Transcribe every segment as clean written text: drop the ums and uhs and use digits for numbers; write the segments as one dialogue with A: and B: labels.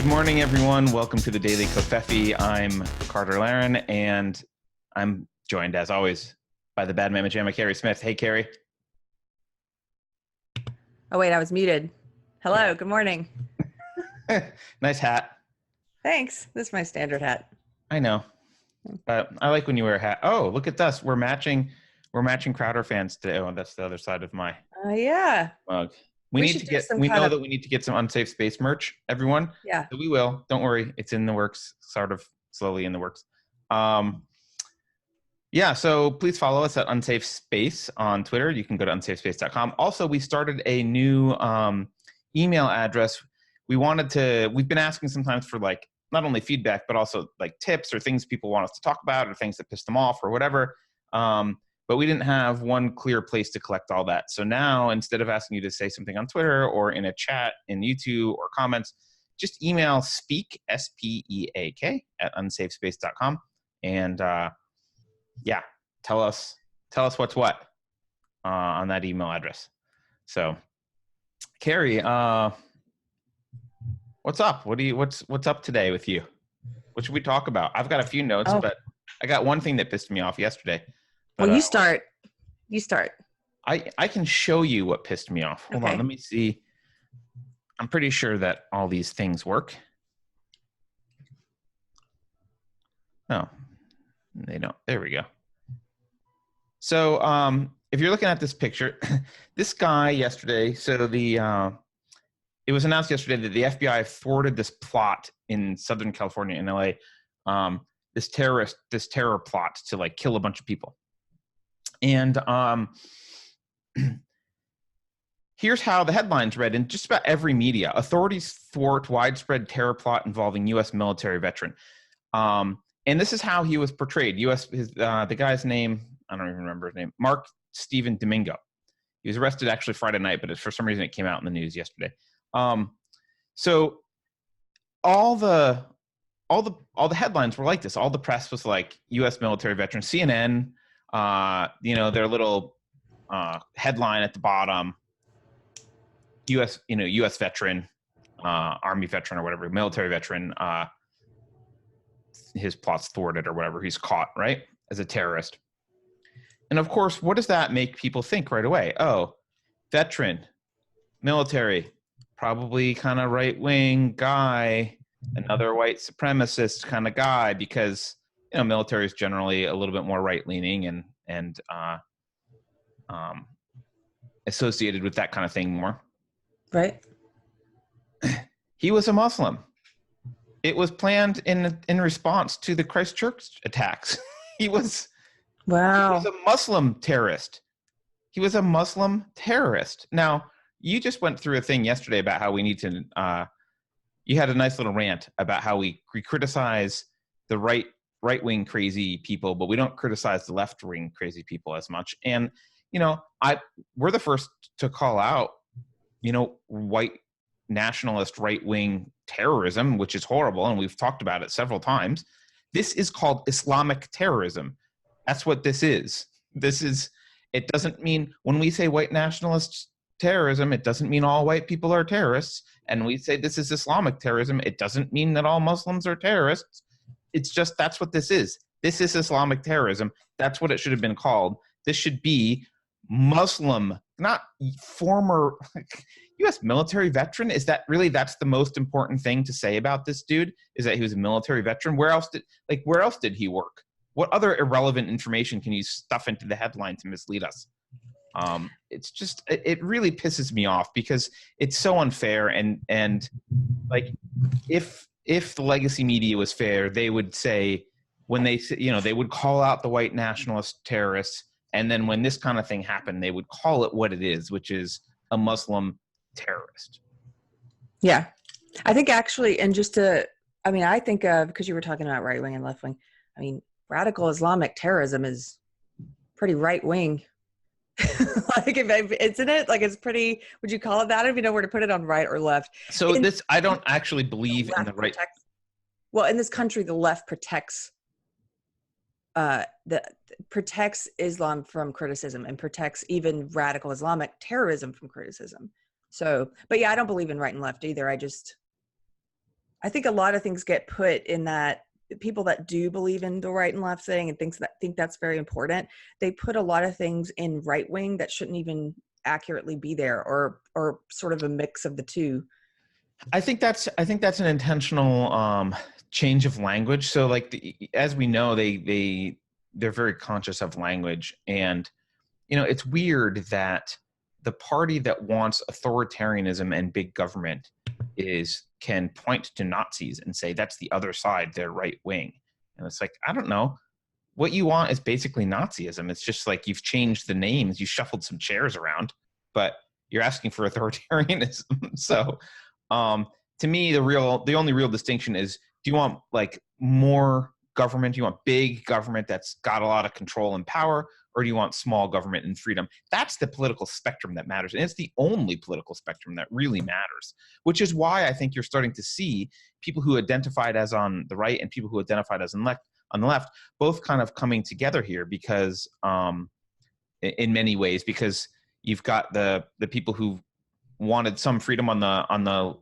A: Good morning, everyone. Welcome to the Daily Covfefe. I'm Carter Laren, and I'm joined, as always, by the bad mama jamma, Keri Smith. Hey, Keri.
B: Oh, wait, I was muted. Hello,
A: Yeah.
B: Good morning.
A: Nice hat.
B: Thanks. This is my standard hat.
A: I know, but I like when you wear a hat. Oh, look at us. We're matching Crowder fans today. Oh, that's the other side of my
B: Yeah.
A: mug. We need to get, we know that we need to get some Unsafe Space merch, everyone.
B: Yeah.
A: So we will. Don't worry. It's in the works, sort of slowly in the works. Yeah, so please follow us at Unsafe Space on Twitter. You can go to unsafespace.com. Also, we started a new email address. We've been asking sometimes for like not only feedback, but also like tips or things people want us to talk about or things that piss them off or whatever. But we didn't have one clear place to collect all that. So now, instead of asking you to say something on Twitter or in a chat in YouTube or comments, just email speak, S-P-E-A-K, at unsafespace.com. And yeah, tell us what's what on that email address. So, Keri, what's up? What's up today with you? What should we talk about? I've got a few notes, but I got one thing that pissed me off yesterday. But,
B: well, you start.
A: I can show you what pissed me off. Hold on, let me see. I'm pretty sure that all these things work. No, they don't. There we go. So if you're looking at this picture, this guy yesterday, so it was announced yesterday that the FBI thwarted this plot in Southern California, in LA, this terror plot to like kill a bunch of people. And here's how the headlines read in just about every media. Authorities thwart widespread terror plot involving U.S. military veteran. And this is how he was portrayed. The guy's name, I don't even remember his name, Mark Domingo. He was arrested actually Friday night, but for some reason it came out in the news yesterday. So all the headlines were like this. All the press was like U.S. military veteran. CNN, their little headline at the bottom, U.S. veteran, Army veteran or whatever, military veteran, his plot's thwarted or whatever. He's caught, right, as a terrorist. And of course, what does that make people think right away? Oh, veteran, military, probably kind of right-wing guy, another white supremacist kind of guy, because military is generally a little bit more right-leaning and associated with that kind of thing more.
B: Right.
A: He was a Muslim. It was planned in response to the Christchurch attacks. He was a Muslim terrorist. He was a Muslim terrorist. Now, you just went through a thing yesterday about how we need to you had a nice little rant about how we criticize the right-wing crazy people, but we don't criticize the left-wing crazy people as much. And we're the first to call out white nationalist right-wing terrorism, which is horrible, and we've talked about it several times. This is called Islamic terrorism. That's what this is. It doesn't mean, when we say white nationalist terrorism, it doesn't mean all white people are terrorists. And we say this is Islamic terrorism, it doesn't mean that all Muslims are terrorists. It's just, that's what this is. This is Islamic terrorism. That's what it should have been called. This should be Muslim, not former U.S. military veteran. Is that really, that's the most important thing to say about this dude, is that he was a military veteran? Where else did he work? What other irrelevant information can you stuff into the headline to mislead us? It's just, it really pisses me off because it's so unfair. And like, if the legacy media was fair, they would say, when they would call out the white nationalist terrorists, and then when this kind of thing happened, they would call it what it is, which is a Muslim terrorist.
B: Yeah. I think actually, and I think because you were talking about right wing and left wing, I mean, radical Islamic terrorism is pretty right wing. Like, isn't it? Like, it's pretty, would you call it that? I don't even know where to put it, on right or left.
A: So I don't actually believe in the right.
B: Well, in this country, the left protects Islam from criticism and protects even radical Islamic terrorism from criticism. So, but yeah, I don't believe in right and left either. I think a lot of things get put in that people that do believe in the right and left thing and think that's very important. They put a lot of things in right wing that shouldn't even accurately be there, or sort of a mix of the two.
A: I think that's an intentional change of language. So like as we know, they're very conscious of language, and it's weird that the party that wants authoritarianism and big government can point to Nazis and say that's the other side, they're right wing. And it's like, I don't know. What you want is basically Nazism. It's just like you've changed the names, you shuffled some chairs around, but you're asking for authoritarianism. So to me, the only real distinction is, do you want like more government? Do you want big government that's got a lot of control and power, or do you want small government and freedom? That's the political spectrum that matters. And it's the only political spectrum that really matters, which is why I think you're starting to see people who identified as on the right and people who identified as on the left, both kind of coming together here, because in many ways, because you've got the people who wanted some freedom on the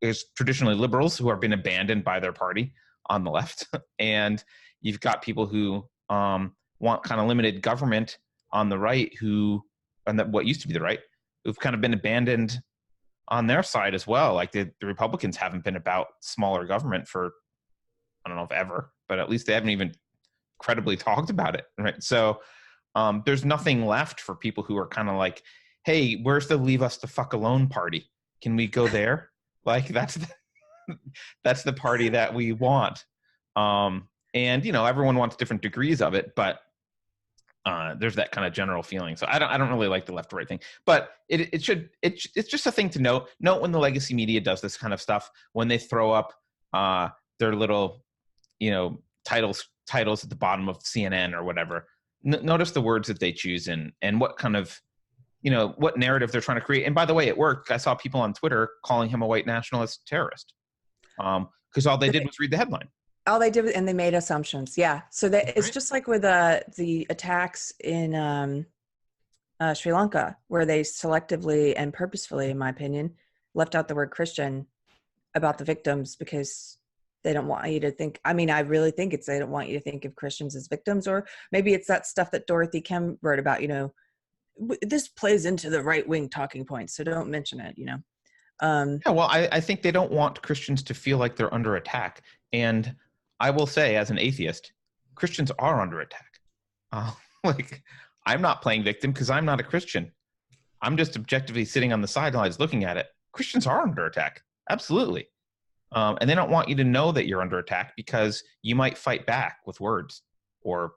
A: is traditionally liberals who are being abandoned by their party on the left, and you've got people who want kind of limited government on the right, what used to be the right, who've kind of been abandoned on their side as well. Like the Republicans haven't been about smaller government for, I don't know if ever, but at least they haven't even credibly talked about it, right? So there's nothing left for people who are kind of like, hey, where's the leave us the fuck alone party? Can we go there? Like that's the party that we want. And everyone wants different degrees of it, but there's that kind of general feeling. So I don't really like the left or right thing, but it's just a thing to note when the legacy media does this kind of stuff, when they throw up their little titles at the bottom of CNN or whatever. Notice the words that they choose and what kind of what narrative they're trying to create. And by the way, it worked. I saw people on Twitter calling him a white nationalist terrorist because all they did was read the headline.
B: All they did, and they made assumptions. Yeah. So it's just like with the attacks in Sri Lanka, where they selectively and purposefully, in my opinion, left out the word Christian about the victims because they don't want you to think, I really think they don't want you to think of Christians as victims, or maybe it's that stuff that Dorothy Kim wrote about, this plays into the right-wing talking points, so don't mention it, Yeah,
A: well, I think they don't want Christians to feel like they're under attack. And I will say, as an atheist, Christians are under attack. I'm not playing victim because I'm not a Christian. I'm just objectively sitting on the sidelines looking at it. Christians are under attack. Absolutely. And they don't want you to know that you're under attack because you might fight back with words, or,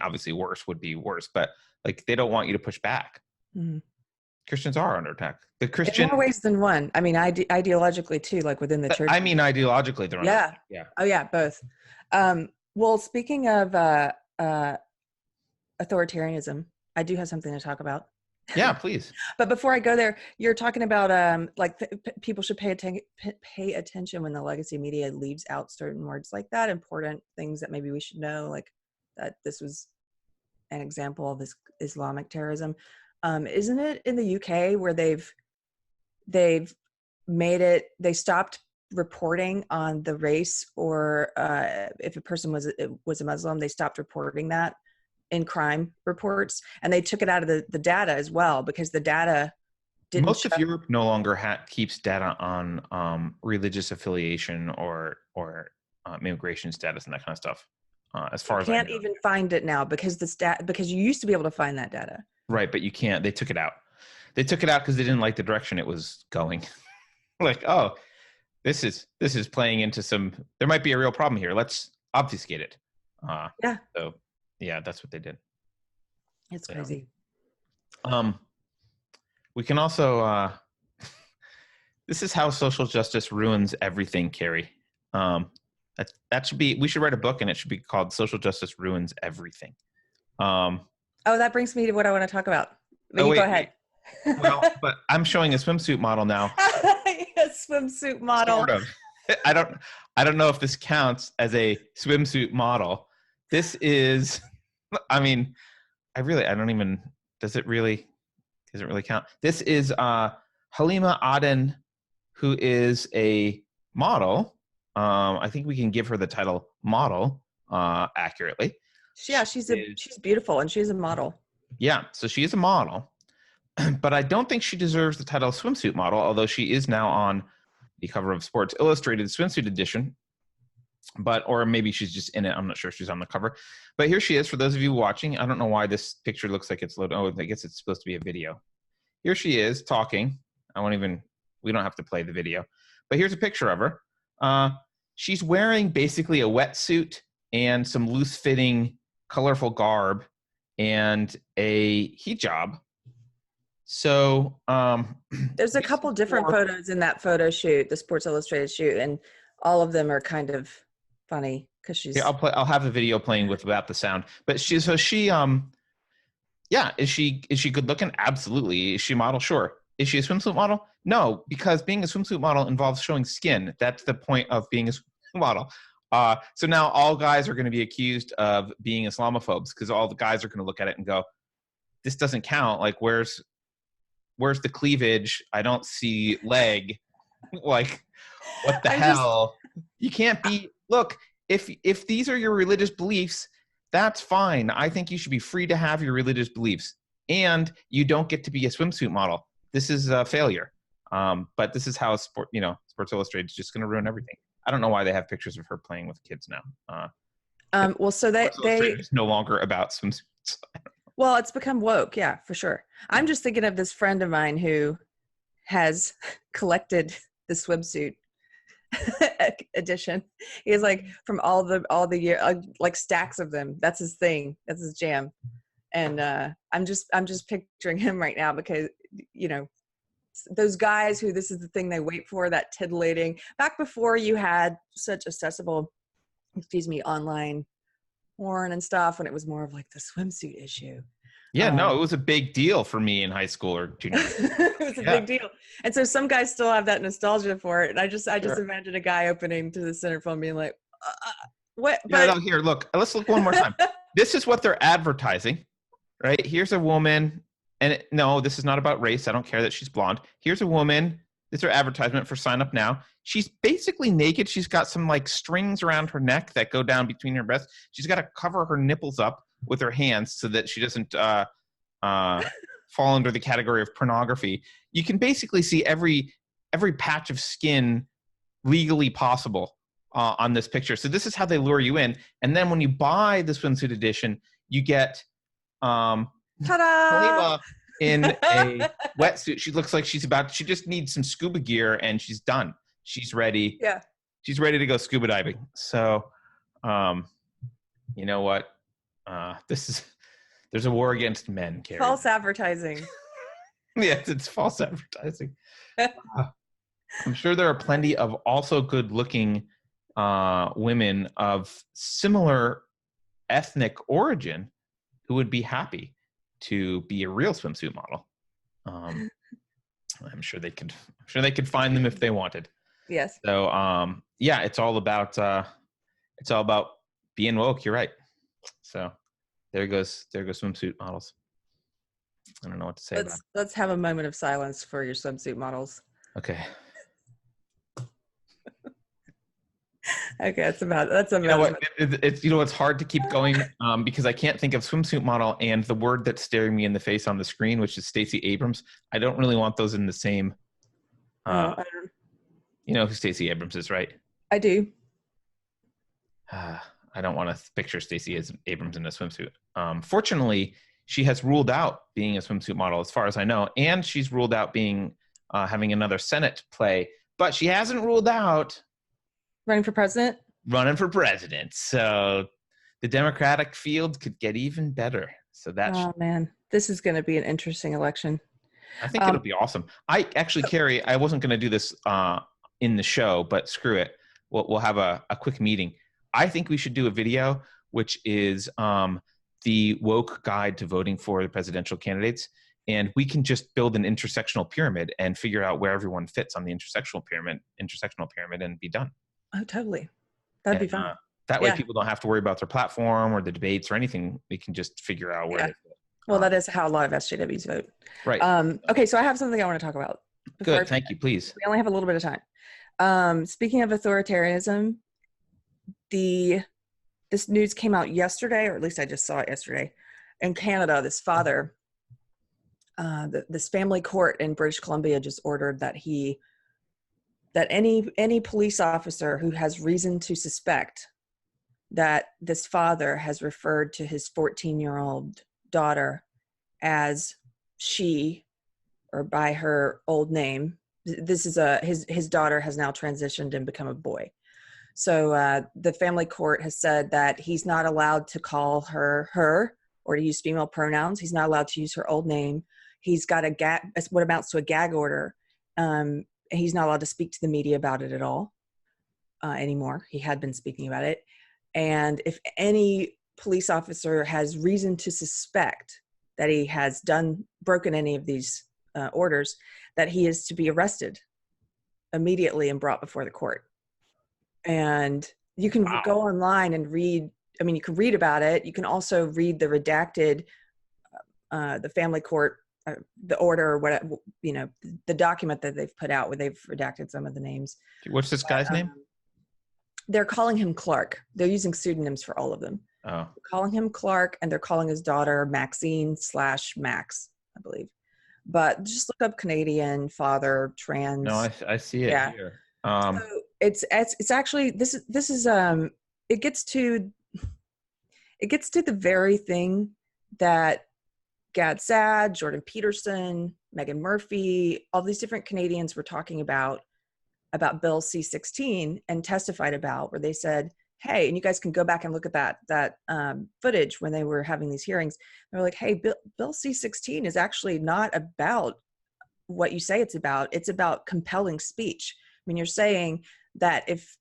A: obviously worse would be worse, but like they don't want you to push back. Mm-hmm. Christians are under attack.
B: In more ways than one. Ideologically too, like within the church.
A: Ideologically, they're under attack. Yeah.
B: Oh yeah, both. Well, speaking of authoritarianism, I do have something to talk about.
A: Yeah, please.
B: But before I go there, you're talking about people should pay attention when the legacy media leaves out certain words like that, important things that maybe we should know, like that this was an example of this Islamic terrorism. Isn't it in the UK where they've made it, they stopped reporting on the race, or if a person was a Muslim, they stopped reporting that in crime reports, and they took it out of the data as well, because the data didn't.
A: Most of Europe no longer keeps data on religious affiliation or immigration status and that kind of stuff. As far as I
B: can't even find it now because because you used to be able to find that data.
A: Right, but you can't. They took it out. They took it out because they didn't like the direction it was going. Like, oh, this is playing into some. There might be a real problem here. Let's obfuscate it.
B: Yeah.
A: So, yeah, that's what they did.
B: It's crazy.
A: We can also. This is how social justice ruins everything, Keri. That should be. We should write a book, and it should be called "Social Justice Ruins Everything."
B: That brings me to what I want to talk about. Go ahead.
A: Well, but I'm showing a swimsuit model now.
B: A swimsuit model.
A: Sort of. I don't know if this counts as a swimsuit model. This is. I don't even. Does it really count? This is Halima Aden, who is a model. I think we can give her the title model accurately.
B: Yeah, she's beautiful and she's a model.
A: Yeah, so she is a model, but I don't think she deserves the title swimsuit model, although she is now on the cover of Sports Illustrated swimsuit edition. Or maybe she's just in it. I'm not sure if she's on the cover. But here she is. For those of you watching, I don't know why this picture looks like it's loaded. Oh, I guess it's supposed to be a video. Here she is talking. We don't have to play the video. But here's a picture of her. She's wearing basically a wetsuit and some loose-fitting, colorful garb and a hijab. So
B: there's a couple different photos in that photo shoot, the Sports Illustrated shoot, and all of them are kind of funny because she's.
A: Yeah, I'll have the video playing without the sound. But is she good looking? Absolutely. Is she a model? Sure. Is she a swimsuit model? No, because being a swimsuit model involves showing skin. That's the point of being a swimsuit model. So now all guys are going to be accused of being Islamophobes because all the guys are going to look at it and go, "This doesn't count. Like, where's the cleavage? I don't see leg. Like, what the hell? You can't be." Look, if these are your religious beliefs, that's fine. I think you should be free to have your religious beliefs, and you don't get to be a swimsuit model. This is a failure. But this is how Sports Illustrated is just going to ruin everything. I don't know why they have pictures of her playing with kids now.
B: Well, so they
A: it's no longer about swimsuits.
B: Well, it's become woke, yeah, for sure. I'm just thinking of this friend of mine who has collected the swimsuit edition. He has like from all the year, like stacks of them. That's his thing. That's his jam. And I'm just picturing him right now because those guys who this is the thing they wait for, that titillating. Back before you had such accessible, online porn and stuff, when it was more of like the swimsuit issue.
A: Yeah, no, it was a big deal for me in high school or junior.
B: It was a big deal. And so some guys still have that nostalgia for it. And I just imagine a guy opening to the centerfold being like, what?
A: No, here, look, let's look one more time. This is what they're advertising, right? Here's a woman. And no, this is not about race. I don't care that she's blonde. Here's a woman. This is her advertisement for sign up now. She's basically naked. She's got some like strings around her neck that go down between her breasts. She's got to cover her nipples up with her hands so that she doesn't fall under the category of pornography. You can basically see every patch of skin legally possible on this picture. So this is how they lure you in. And then when you buy the swimsuit edition, you get
B: ta-da!
A: in a wetsuit. She looks like she just needs some scuba gear and she's done. She's ready.
B: Yeah.
A: She's ready to go scuba diving. So, you know what? There's a war against men, Keri.
B: False advertising.
A: Yes, it's false advertising. I'm sure there are plenty of also good-looking women of similar ethnic origin who would be happy to be a real swimsuit model. I'm sure they could find them if they wanted.
B: Yes.
A: So yeah, it's all about being woke. You're right. So there goes swimsuit models. I don't know what to say about it.
B: Let's have a moment of silence for your swimsuit models.
A: Okay.
B: Okay, that's about.
A: It's hard to keep going because I can't think of swimsuit model and the word that's staring me in the face on the screen, which is Stacey Abrams. I don't really want those in the same. You know who Stacey Abrams is, right?
B: I do.
A: I don't want to picture Stacey Abrams in a swimsuit. Fortunately, she has ruled out being a swimsuit model, as far as I know, and she's ruled out being having another Senate play, but she hasn't ruled out
B: running for president.
A: So the Democratic field could get even better. So
B: man, this is going to be an interesting election.
A: I think it'll be awesome. Keri, I wasn't going to do this in the show, but screw it. We'll have a quick meeting. I think we should do a video, which is the woke guide to voting for the presidential candidates. And we can just build an intersectional pyramid and figure out where everyone fits on the intersectional pyramid and be done.
B: Oh, totally. That'd be fun.
A: That way people don't have to worry about their platform or the debates or anything. We can just figure out where they fit.
B: Well, that is how a lot of SJWs vote.
A: Right.
B: Okay, so I have something I want to talk about.
A: Good. Thank you. Please.
B: We only have a little bit of time. Speaking of authoritarianism, this news came out yesterday, or at least I just saw it yesterday. In Canada, this father, this family court in British Columbia just ordered that any police officer who has reason to suspect that this father has referred to his 14-year-old daughter as she, or by her old name. This is his daughter has now transitioned and become a boy. So the family court has said that he's not allowed to call her or to use female pronouns. He's not allowed to use her old name. He's got what amounts to a gag order. He's not allowed to speak to the media about it at all anymore. He had been speaking about it. And if any police officer has reason to suspect that he has broken any of these orders, that he is to be arrested immediately and brought before the court. And you can go online and read. I mean, you can read about it. You can also read the redacted, the family court, the order, or what, the document that they've put out where they've redacted some of the names.
A: What's this guy's name?
B: They're calling him Clark. They're using pseudonyms for all of them.
A: Oh.
B: They're calling him Clark, and they're calling his daughter Maxine/Max, I believe. But just look up Canadian father trans.
A: No, I see it here.
B: So it's actually this is it gets to the very thing that Gad Sad, Jordan Peterson, Megan Murphy, all these different Canadians were talking about Bill C-16 and testified about, where they said, hey, and you guys can go back and look at that footage when they were having these hearings. They're like, hey, Bill C-16 is actually not about what you say it's about. It's about compelling speech. I mean, you're saying that if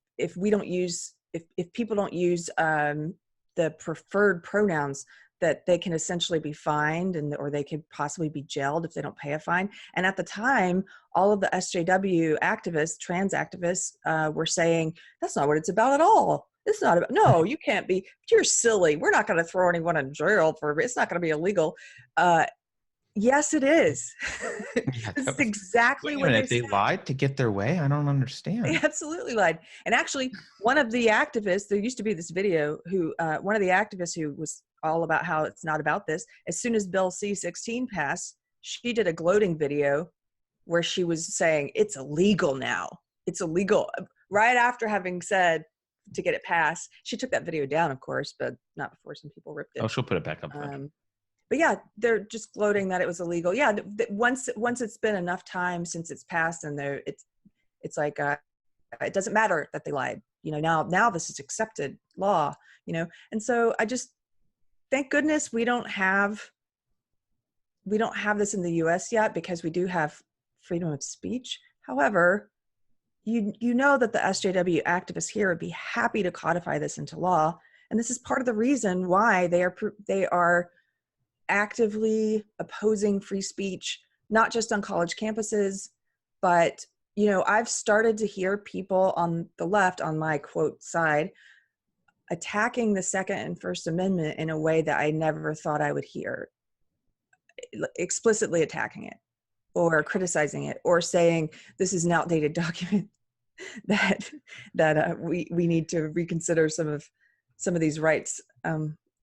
B: people don't use the preferred pronouns, that they can essentially be fined or they could possibly be jailed if they don't pay a fine. And at the time, all of the SJW activists, trans activists, were saying, that's not what it's about at all. It's not about, no, you can't be, you're silly. We're not going to throw anyone in jail it's not going to be illegal. Yes, it is. This is exactly what
A: they lied to get their way. I don't understand.
B: They absolutely lied. And actually, one of the activists, there used to be this video one of the activists who was all about how it's not about this. As soon as Bill C-16 passed, she did a gloating video where she was saying, it's illegal now. It's illegal. Right after having said to get it passed. She took that video down, of course, but not before some people ripped it.
A: Oh, she'll put it back up.
B: But yeah, they're just gloating that it was illegal. Yeah, once it's been enough time since it's passed, and it's like it doesn't matter that they lied. Now this is accepted law. And so I just thank goodness we don't have this in the U.S. yet, because we do have freedom of speech. However, you know that the SJW activists here would be happy to codify this into law, and this is part of the reason why they are actively opposing free speech, not just on college campuses, but I've started to hear people on the left, on my quote side, attacking the Second and First Amendment in a way that I never thought I would hear, explicitly attacking it or criticizing it or saying this is an outdated document, that we need to reconsider some of these rights.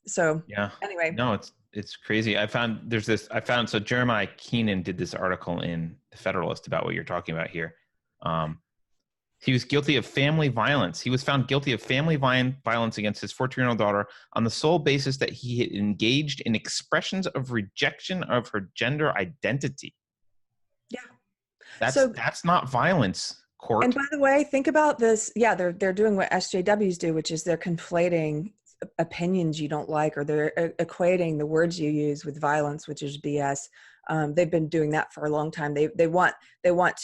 B: So
A: yeah.
B: Anyway,
A: no, it's crazy. So Jeremiah Keenan did this article in the Federalist about what you're talking about here. He was guilty of family violence. He was found guilty of family violence against his 14-year-old daughter on the sole basis that he had engaged in expressions of rejection of her gender identity.
B: Yeah.
A: That's not violence, court.
B: And by the way, think about this. Yeah, they're doing what SJWs do, which is they're conflating opinions you don't like, or they're equating the words you use with violence, which is BS. They've been doing that for a long time. They want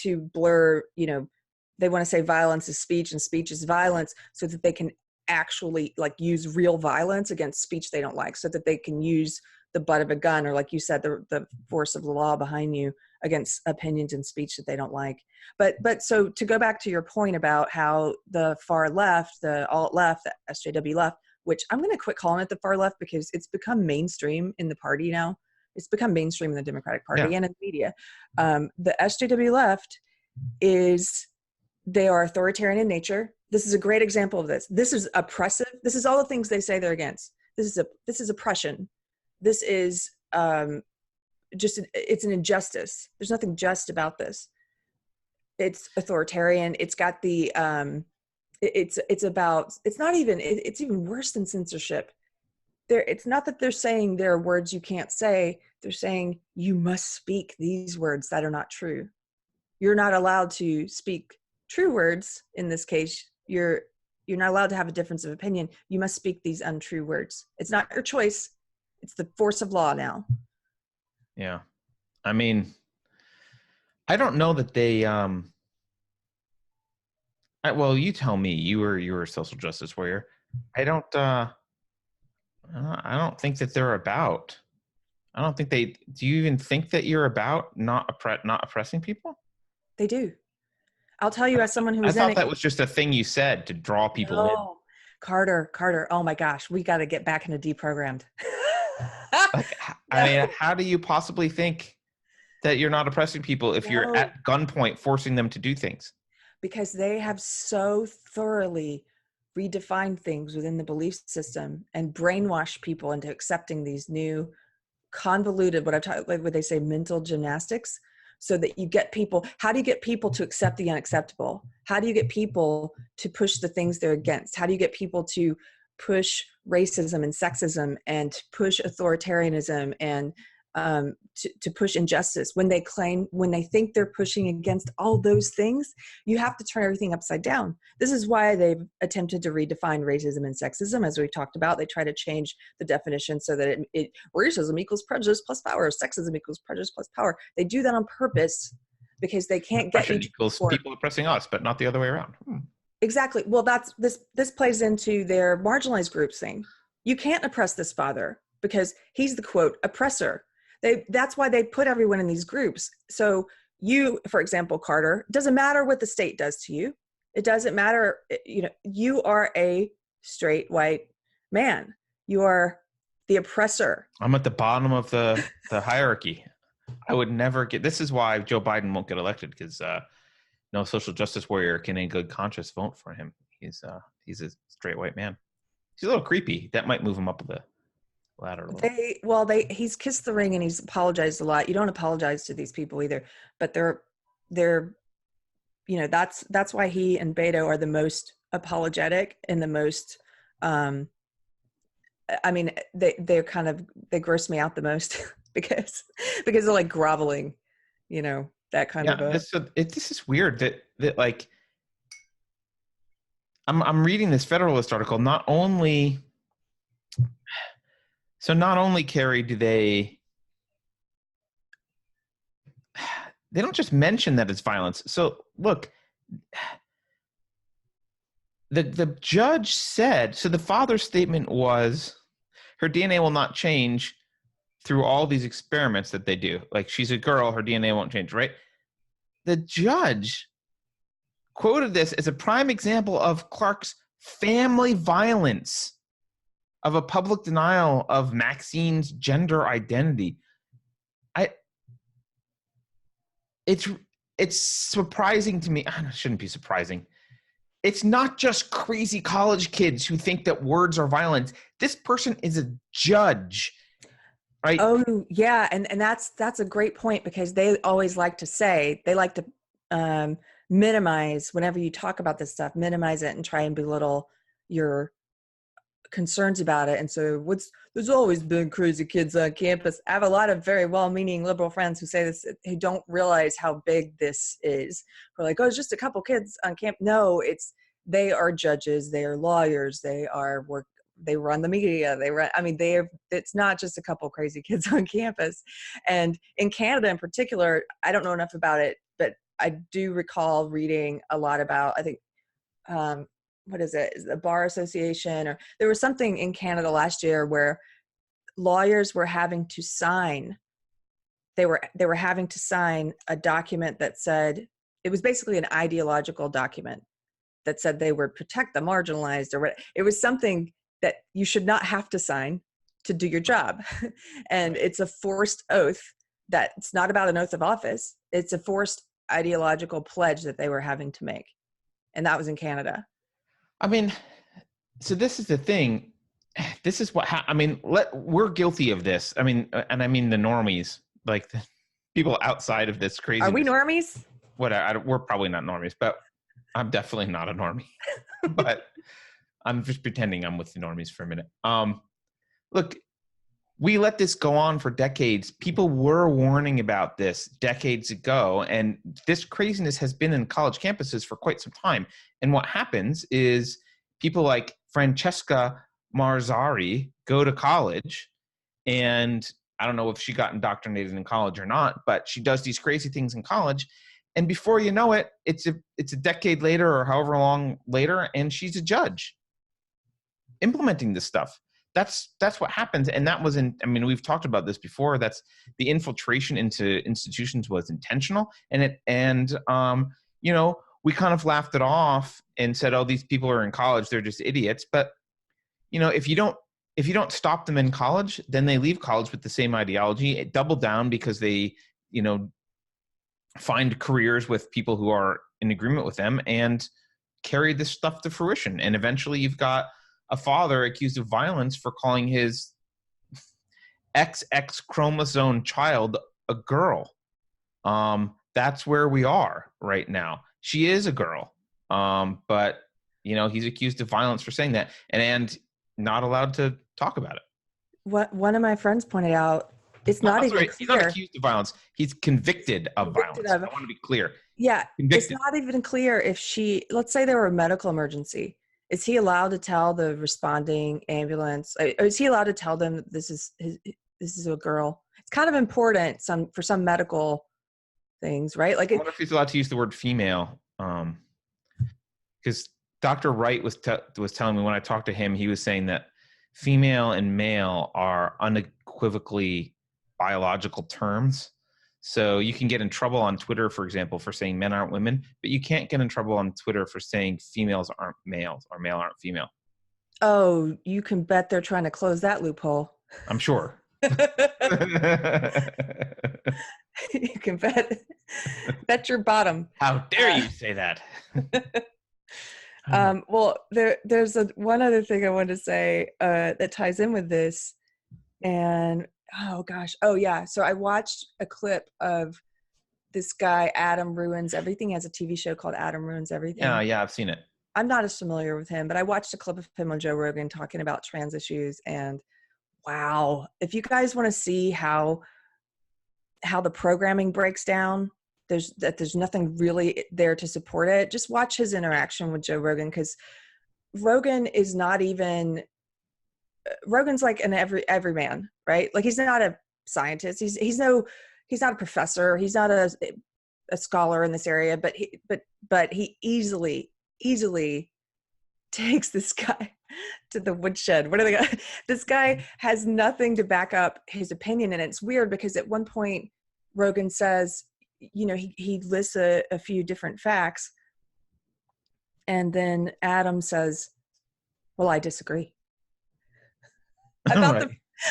B: to blur, they want to say violence is speech and speech is violence, so that they can actually use real violence against speech they don't like, so that they can use the butt of a gun, or like you said, the force of the law behind you against opinions and speech that they don't like. But so to go back to your point about how the far left, the alt left, the SJW left, which I'm going to quit calling it the far left because it's become mainstream in the party now. It's become mainstream in the Democratic Party and in the media. The SJW left They are authoritarian in nature. This is a great example of this. This is oppressive. This is all the things they say they're against. This is oppression. This is it's an injustice. There's nothing just about this. It's authoritarian. It's got the it's even worse than censorship. It's not that they're saying there are words you can't say. They're saying you must speak these words that are not true. You're not allowed to speak true words. In this case, you're not allowed to have a difference of opinion. You must speak these untrue words. It's not your choice. It's the force of law now.
A: Yeah. I mean, I don't know that they, well, you tell me, you were a social justice warrior. I don't think that they're about, do you even think that you're about not oppressing people?
B: They do. I'll tell you as someone who was
A: I thought that was just a thing you said to draw people in.
B: Carter. Oh my gosh, we got to get back into deprogrammed.
A: I mean, how do you possibly think that you're not oppressing people if you're at gunpoint forcing them to do things?
B: Because they have so thoroughly redefined things within the belief system and brainwash people into accepting these new convoluted, what they say, mental gymnastics, so that you get people. How do you get people to accept the unacceptable? How do you get people to push the things they're against? How do you get people to push racism and sexism and to push authoritarianism and to push injustice? When they think they're pushing against all those things, you have to turn everything upside down. This is why they've attempted to redefine racism and sexism, as we've talked about. They try to change the definition so that racism equals prejudice plus power, sexism equals prejudice plus power. They do that on purpose because they can't get you to
A: equals people oppressing us, but not the other way around.
B: Exactly. Well, this plays into their marginalized groups thing. You can't oppress this father because he's the quote oppressor. That's why they put everyone in these groups. So you, for example, Carter, it doesn't matter what the state does to you. It doesn't matter. You are a straight white man. You are the oppressor.
A: I'm at the bottom of the hierarchy. I would never get, this is why Joe Biden won't get elected, because no social justice warrior can in good conscience vote for him. He's a straight white man. He's a little creepy. That might move him up the ladder.
B: He's kissed the ring and he's apologized a lot. You don't apologize to these people either, but they're that's why he and Beto are the most apologetic and the most they gross me out the most because they're like groveling, that kind of
A: this is weird that like I'm reading this Federalist article. Not only Keri, do they don't just mention that it's violence. So look, the judge said, so the father's statement was her DNA will not change through all these experiments that they do. Like, she's a girl, her DNA won't change, right? The judge quoted this as a prime example of Clark's family violence, of a public denial of Maxine's gender identity. It's surprising to me. It shouldn't be surprising. It's not just crazy college kids who think that words are violence. This person is a judge, right?
B: Oh yeah, and that's a great point, because they always like to minimize whenever you talk about this stuff, minimize it and try and belittle your concerns about it. And so there's always been crazy kids on campus. I have a lot of very well-meaning liberal friends who say this, who don't realize how big this is. We're like, oh, it's just a couple kids on camp. No, they are judges, they are lawyers, they run the media, it's not just a couple crazy kids on campus. And in Canada in particular, I don't know enough about it, but I do recall reading a lot about, I think, what is it? Is the Bar Association, or there was something in Canada last year where lawyers were having to sign. They were having to sign a document that said, it was basically an ideological document that said they would protect the marginalized, or what. It was something that you should not have to sign to do your job. And it's a forced oath. It's not about an oath of office. It's a forced ideological pledge that they were having to make. and that was in Canada.
A: I mean, so this is the thing. This is what we're guilty of this. I mean, and I mean the normies, like the people outside of this crazy.
B: Are we normies?
A: We're probably not normies, but I'm definitely not a normie. But I'm just pretending I'm with the normies for a minute. Look, we let this go on for decades. People were warning about this decades ago, and this craziness has been in college campuses for quite some time. And what happens is people like Francesca Marzari go to college, and I don't know if she got indoctrinated in college or not, but she does these crazy things in college. And before you know it, it's a decade later or however long later, and she's a judge implementing this stuff. That's what happens. And that was we've talked about this before. That's the infiltration into institutions was intentional. And we kind of laughed it off and said, oh, these people are in college, they're just idiots. But, if you don't stop them in college, then they leave college with the same ideology, double down because they, find careers with people who are in agreement with them and carry this stuff to fruition. And eventually you've got a father accused of violence for calling his XX chromosome child a girl. That's where we are right now. She is a girl. But he's accused of violence for saying that and not allowed to talk about it.
B: What one of my friends pointed out, it's not even clear.
A: He's not accused of violence. He's convicted of violence. I want to be clear.
B: Yeah. Convicted. It's not even clear if let's say there were a medical emergency. Is he allowed to tell the responding ambulance? Or is he allowed to tell them that this is a girl? It's kind of important for some medical things, right? Like,
A: I wonder if he's allowed to use the word female, because Dr. Wright was telling me when I talked to him, he was saying that female and male are unequivocally biological terms. So you can get in trouble on Twitter, for example, for saying men aren't women, but you can't get in trouble on Twitter for saying females aren't males or male aren't female.
B: Oh, you can bet they're trying to close that loophole.
A: I'm sure.
B: You can bet your bottom.
A: How dare you say that?
B: Well, there's one other thing I wanted to say that ties in with this, and oh yeah. So I watched a clip of this guy, Adam Ruins Everything. He has a TV show called Adam Ruins Everything.
A: Yeah, I've seen it.
B: I'm not as familiar with him, but I watched a clip of him on Joe Rogan talking about trans issues, and wow, if you guys want to see how the programming breaks down, there's nothing really there to support it. Just watch his interaction with Joe Rogan, because Rogan is not even. Rogan's like an everyman, right? Like, he's not a scientist. He's not a professor. He's not a scholar in this area, but he easily takes this guy to the woodshed. What are they? This guy has nothing to back up his opinion, and it's weird because at one point Rogan says, he lists a few different facts, and then Adam says, "Well, I disagree."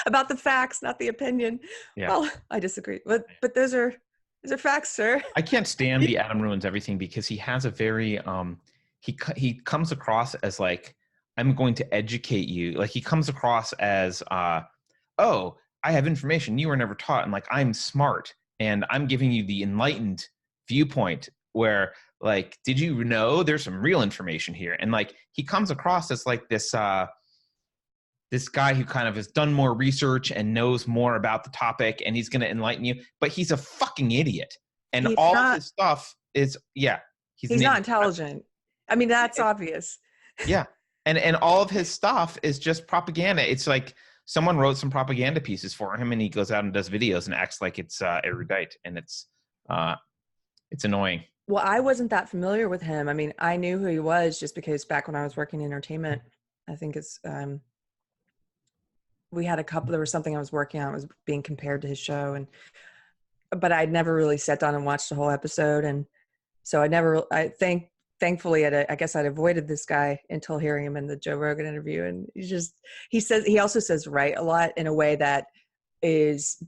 B: About the facts, not the opinion. Yeah. Well, I disagree. But those are facts, sir.
A: I can't stand the Adam Ruins Everything because he has a very he comes across as like, I'm going to educate you. Like, he comes across as oh, I have information you were never taught, and like, I'm smart and I'm giving you the enlightened viewpoint, where like, did you know there's some real information here? And like, he comes across as like this guy who kind of has done more research and knows more about the topic, and he's going to enlighten you, but he's a fucking idiot. And of his stuff is, he's
B: not intelligent. I mean, that's obvious.
A: Yeah. And all of his stuff is just propaganda. It's like someone wrote some propaganda pieces for him, and he goes out and does videos and acts like it's erudite, and it's annoying.
B: Well, I wasn't that familiar with him. I mean, I knew who he was just because back when I was working in entertainment, I think it's, we had there was something I was working on. It was being compared to his show, but I'd never really sat down and watched the whole episode. And so thankfully I guess I'd avoided this guy until hearing him in the Joe Rogan interview. And he also says right a lot in a way that is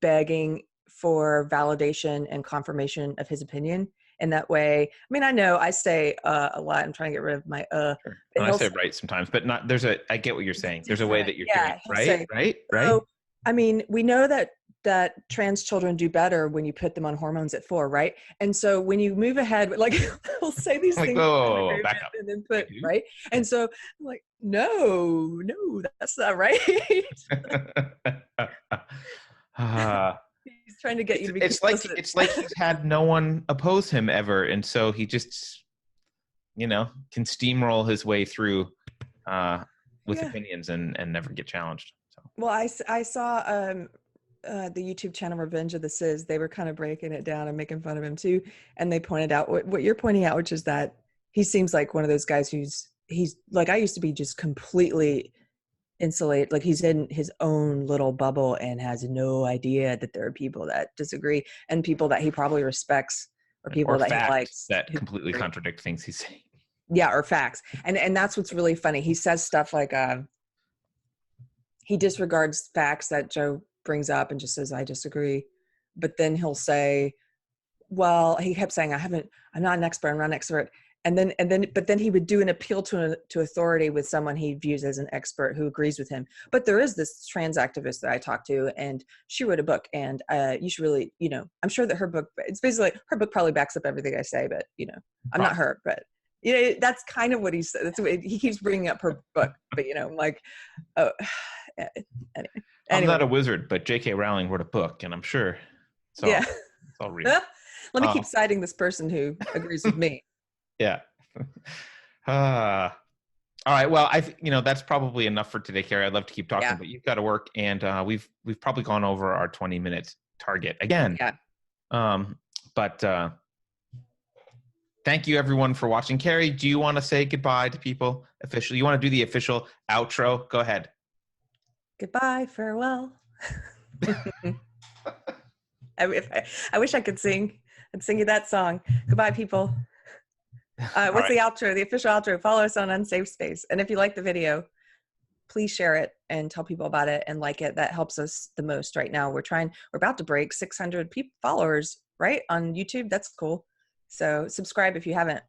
B: begging for validation and confirmation of his opinion. in that way. I mean, I know I say a lot. I'm trying to get rid of my
A: Sure. I say right sometimes, but not. I get what you're saying. There's a way that you're doing it. Right.
B: So, I mean, we know that trans children do better when you put them on hormones at 4, right? And so when you move ahead, like we'll say these things
A: back up.
B: and then put right. And so I'm like, no, that's not right. He's trying to get you to be
A: it's like he's had no one oppose him ever, and so he just can steamroll his way through with opinions and never get challenged. So
B: well, I saw the YouTube channel Revenge of the Sis. They were kind of breaking it down and making fun of him too, and they pointed out what you're pointing out, which is that he seems like one of those guys he's like, I used to be just completely insulate, like he's in his own little bubble and has no idea that there are people that disagree and people that he probably respects or people that he likes
A: that completely contradict things he's saying.
B: Yeah, or facts. And that's what's really funny. He says stuff like he disregards facts that Joe brings up and just says, I disagree. But then he'll say, well, he kept saying, I'm not an expert, I'm not an expert. But then he would do an appeal to authority with someone he views as an expert who agrees with him. But there is this trans activist that I talked to, and she wrote a book, and you should really, I'm sure that her book, it's basically like, her book probably backs up everything I say, but I'm not her, but that's kind of what he said. That's what he keeps bringing up her book, but I'm like, oh, anyway.
A: I'm not a wizard, but J.K. Rowling wrote a book, and I'm sure. It's all real.
B: Let me keep citing this person who agrees with me.
A: Yeah. All right. Well, that's probably enough for today, Keri. I'd love to keep talking, but you've got to work, and we've probably gone over our 20-minute target again.
B: Yeah.
A: But thank you, everyone, for watching. Keri, do you want to say goodbye to people officially? You want to do the official outro? Go ahead.
B: Goodbye, farewell. I wish I could sing. I'd sing you that song. Goodbye, people. What's the outro? The official outro. Follow us on Unsafe Space. And if you like the video, please share it and tell people about it and like it. That helps us the most right now. We're about to break 600 followers, right? On YouTube. That's cool. So subscribe if you haven't.